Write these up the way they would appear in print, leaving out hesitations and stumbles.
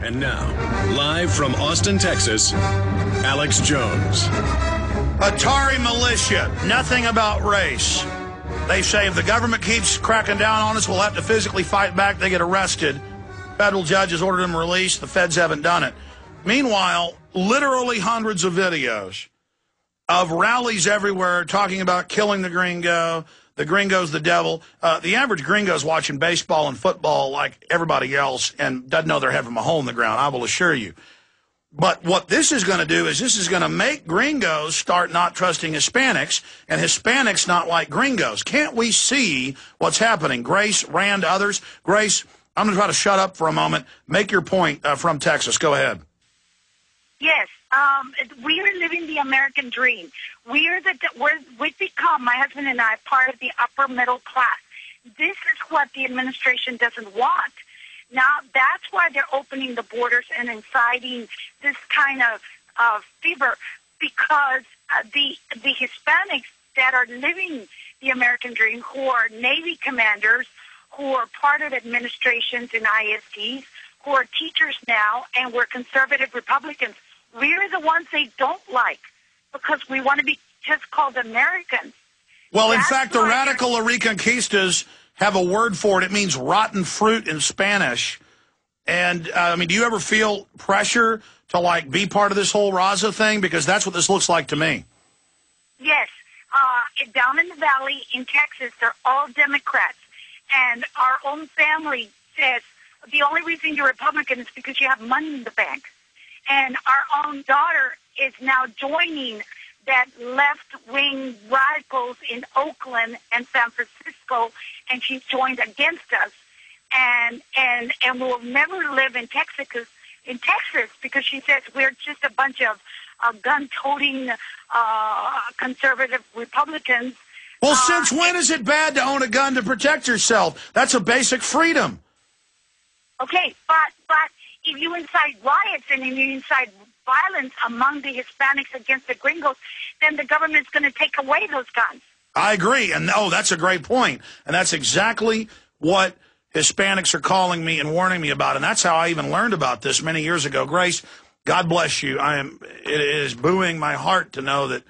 And now, live from Austin, Texas, Alex Jones. Atari militia, nothing about race. They say if the government keeps cracking down on us, we'll have to physically fight back. They get arrested. Federal judges ordered them released. The feds haven't done it. Meanwhile, literally hundreds of videos of rallies everywhere talking about killing the gringo's the devil. The average gringo's watching baseball and football like everybody else and doesn't know they're having a hole in the ground, I will assure you. But what this is going to do is this is going to make gringos start not trusting Hispanics and Hispanics not like gringos. Can't we see what's happening? Grace, Rand, others. Grace, I'm going to try to shut up for a moment. Make your point from Texas. Go ahead. Yes. We are living the American dream. We've become, my husband and I, part of the upper middle class. This is what the administration doesn't want. Now, that's why they're opening the borders and inciting this kind of fever, because the Hispanics that are living the American dream, who are Navy commanders, who are part of administrations in ISDs, who are teachers now, and we're conservative Republicans, we're the ones they don't like because we want to be just called Americans. Well, in fact, the radical Reconquistas have a word for it. It means rotten fruit in Spanish. And, I mean, do you ever feel pressure to, like, be part of this whole Raza thing? Because that's what this looks like to me. Yes. Down in the valley in Texas, they're all Democrats. And our own family says the only reason you're Republican is because you have money in the bank. And our own daughter is now joining that left-wing radicals in Oakland and San Francisco, and she's joined against us. And we'll never live in Texas because she says we're just a bunch of gun-toting conservative Republicans. Well, since when is it bad to own a gun to protect yourself? That's a basic freedom. Okay, but if you incite riots and if you incite violence among the Hispanics against the gringos, then the government's going to take away those guns. I agree. And, that's a great point. And that's exactly what Hispanics are calling me and warning me about. And that's how I even learned about this many years ago. Grace, God bless you. It is buoying my heart to know that,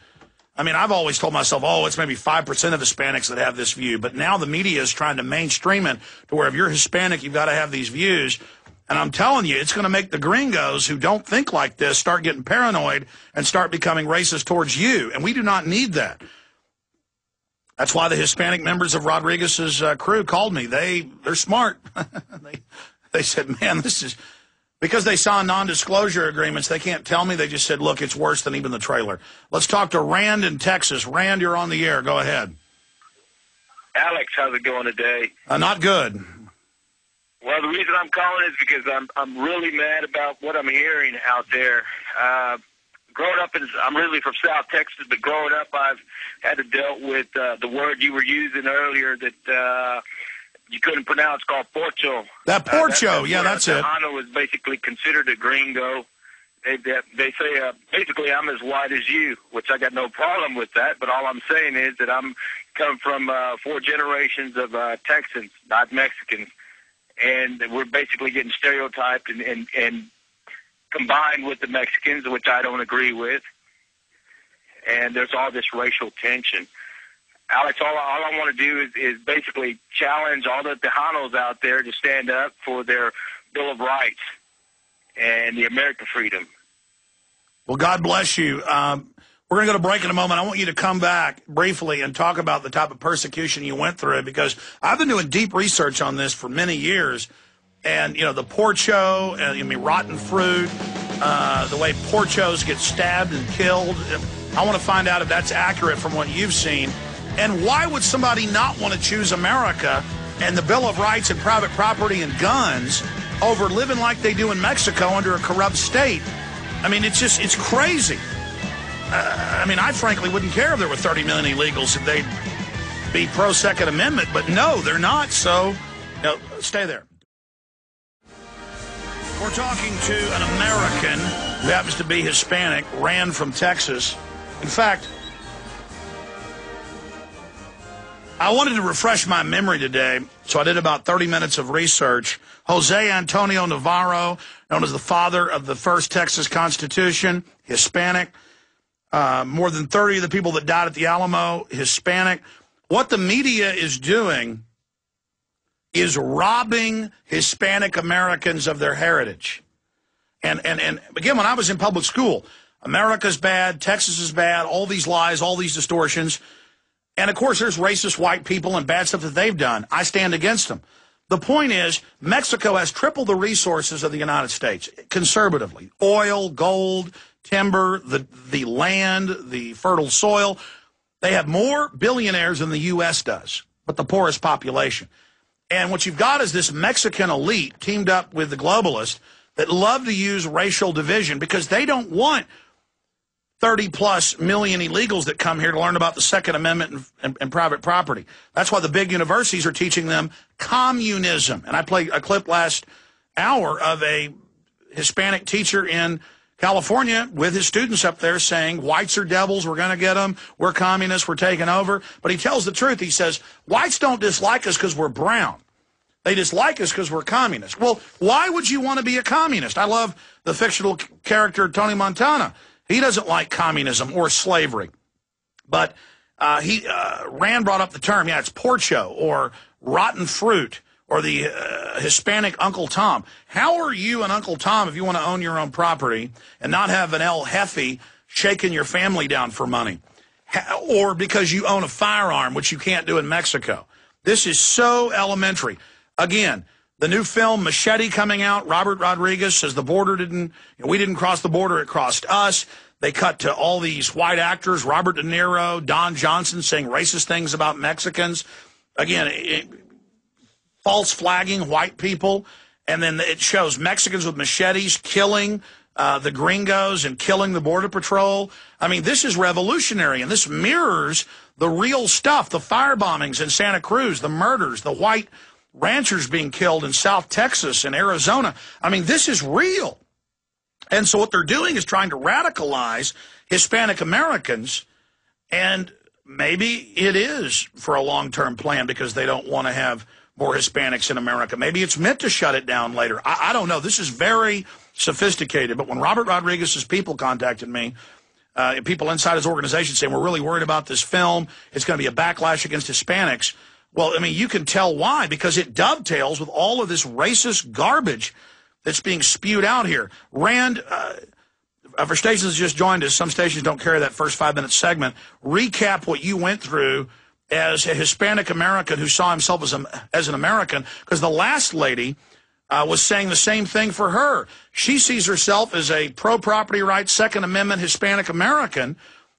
I mean, I've always told myself, it's maybe 5% of Hispanics that have this view. But now the media is trying to mainstream it to where if you're Hispanic, you've got to have these views. And I'm telling you, it's going to make the gringos who don't think like this start getting paranoid and start becoming racist towards you. And we do not need that. That's why the Hispanic members of Rodriguez's crew called me. They're smart. they said, man, this is... Because they saw non-disclosure agreements, they can't tell me. They just said, look, it's worse than even the trailer. Let's talk to Rand in Texas. Rand, you're on the air. Go ahead. Alex, how's it going today? Not good. Well, the reason I'm calling is because I'm really mad about what I'm hearing out there. Growing up, I'm really from South Texas, but growing up, I've had to deal with the word you were using earlier that you couldn't pronounce, called porcho. That porcho, that's it. Tejano is basically considered a gringo. They say basically I'm as white as you, which I got no problem with that. But all I'm saying is that I'm come from 4 generations of Texans, not Mexicans. And we're basically getting stereotyped and combined with the Mexicans, which I don't agree with. And there's all this racial tension. Alex, all I want to do is basically challenge all the Tejanos out there to stand up for their Bill of Rights and the American freedom. Well, God bless you. We're going to go to break in a moment. I want you to come back briefly and talk about the type of persecution you went through, because I've been doing deep research on this for many years. And, the porcho, rotten fruit, the way porchos get stabbed and killed. I want to find out if that's accurate from what you've seen. And why would somebody not want to choose America and the Bill of Rights and private property and guns over living like they do in Mexico under a corrupt state? I mean, it's crazy. I frankly wouldn't care if there were 30 million illegals if they'd be pro-Second Amendment. But no, they're not. So, stay there. We're talking to an American who happens to be Hispanic, Rand from Texas. In fact, I wanted to refresh my memory today, so I did about 30 minutes of research. Jose Antonio Navarro, known as the father of the first Texas Constitution, Hispanic. More than 30 of the people that died at the Alamo, Hispanic. What the media is doing is robbing Hispanic Americans of their heritage. And again, when I was in public school, America's bad, Texas is bad, all these lies, all these distortions. And, of course, there's racist white people and bad stuff that they've done. I stand against them. The point is, Mexico has triple the resources of the United States, conservatively. Oil, gold, timber, the land, the fertile soil. They have more billionaires than the U.S. does, but the poorest population. And what you've got is this Mexican elite teamed up with the globalists that love to use racial division because they don't want 30-plus million illegals that come here to learn about the Second Amendment and private property. That's why the big universities are teaching them communism. And I played a clip last hour of a Hispanic teacher in California with his students up there saying, whites are devils, we're going to get them, we're communists, we're taking over. But he tells the truth. He says, whites don't dislike us because we're brown. They dislike us because we're communists. Well, why would you want to be a communist? I love the fictional character Tony Montana. He doesn't like communism or slavery. But Rand brought up the term, it's porcho or rotten fruit or the Hispanic Uncle Tom. How are you an Uncle Tom if you want to own your own property and not have an El Jefe shaking your family down for money? Or because you own a firearm, which you can't do in Mexico. This is so elementary. Again, the new film Machete coming out, Robert Rodriguez says the border we didn't cross the border, it crossed us. They cut to all these white actors, Robert De Niro, Don Johnson saying racist things about Mexicans. Again, false flagging white people. And then it shows Mexicans with machetes killing the gringos and killing the Border Patrol. I mean, this is revolutionary, and this mirrors the real stuff, the fire bombings in Santa Cruz, the murders, the white ranchers being killed in South Texas and Arizona. I mean, this is real. And so what they're doing is trying to radicalize Hispanic Americans, and maybe it is for a long-term plan because they don't want to have more Hispanics in America. Maybe it's meant to shut it down later. I don't know. This is very sophisticated. But when Robert Rodriguez's people contacted me, people inside his organization saying, we're really worried about this film, it's going to be a backlash against Hispanics. Well, I mean, you can tell why, because it dovetails with all of this racist garbage that's being spewed out here. Rand, for stations that just joined us, some stations don't carry that first 5-minute segment. Recap what you went through as a Hispanic American who saw himself as an American, because the last lady was saying the same thing for her. She sees herself as a pro-property rights, Second Amendment Hispanic American,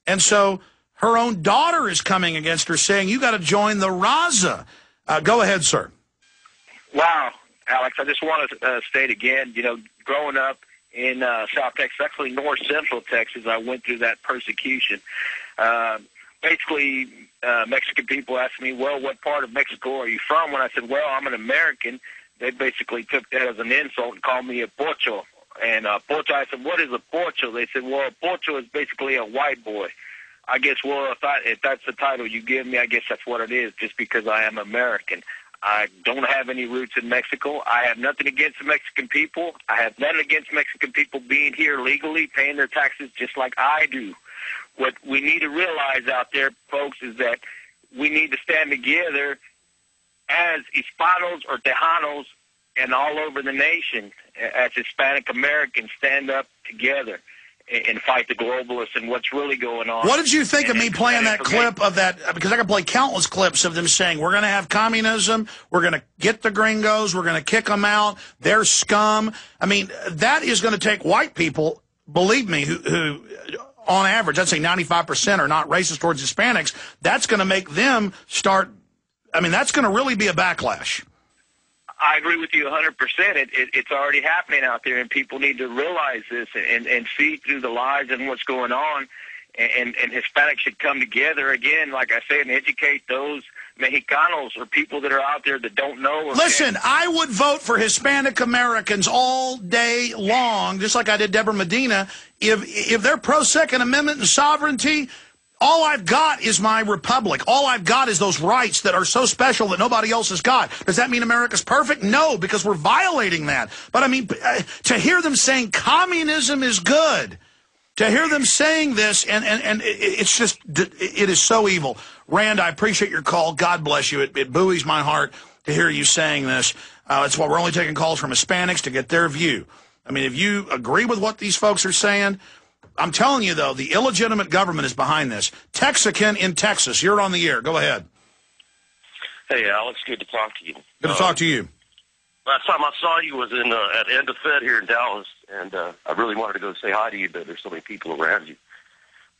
and so her own daughter is coming against her saying, you got to join the Raza. Go ahead, sir. Wow, Alex, I just want to state again, growing up in South Texas, actually North Central Texas, I went through that persecution. Basically, Mexican people asked me, well, what part of Mexico are you from? When I said, well, I'm an American, they basically took that as an insult and called me a pocho. And pocho, I said, what is a pocho? They said, well, a pocho is basically a white boy. I guess, well, if that's the title you give me, I guess that's what it is, just because I am American. I don't have any roots in Mexico. I have nothing against the Mexican people. I have nothing against Mexican people being here legally, paying their taxes just like I do. What we need to realize out there, folks, is that we need to stand together as Hispanos or Tejanos and all over the nation, as Hispanic Americans, stand up together and fight the globalists and what's really going on. What did you think of me playing that clip of that? Because I can play countless clips of them saying, we're going to have communism, we're going to get the gringos, we're going to kick them out, they're scum. I mean, that is going to take white people, believe me, who on average, I'd say 95% are not racist towards Hispanics. That's going to make them start, I mean, that's going to really be a backlash. I agree with you 100%. It's already happening out there, and people need to realize this and see through the lies and what's going on. And Hispanics should come together again, like I say, and educate those Mexicanos or people that are out there that don't know. Listen, I would vote for Hispanic Americans all day long, just like I did Deborah Medina. If they're pro-Second Amendment and sovereignty, all I've got is my republic. All I've got is those rights that are so special that nobody else has got. Does that mean America's perfect? No, because we're violating that. But I mean, to hear them saying communism is good, to hear them saying this, and it's just, it is so evil. Rand, I appreciate your call. God bless you. It buoys my heart to hear you saying this. That's why we're only taking calls from Hispanics to get their view. I mean, if you agree with what these folks are saying, I'm telling you, though, the illegitimate government is behind this. Texican in Texas, you're on the air. Go ahead. Hey, Alex, good to talk to you. Good to talk to you. Last time I saw you was at End of Fed here in Dallas, and I really wanted to go say hi to you, but there's so many people around you.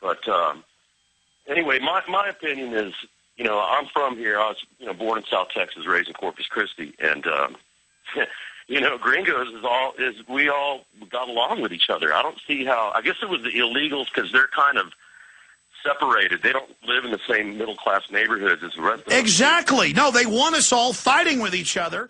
But anyway, my opinion is, you know, I'm from here. I was, born in South Texas, raised in Corpus Christi, and gringos we all got along with each other. I don't see how. I guess it was the illegals because they're kind of separated. They don't live in the same middle class neighborhoods as the rest of us. Exactly. No, they want us all fighting with each other.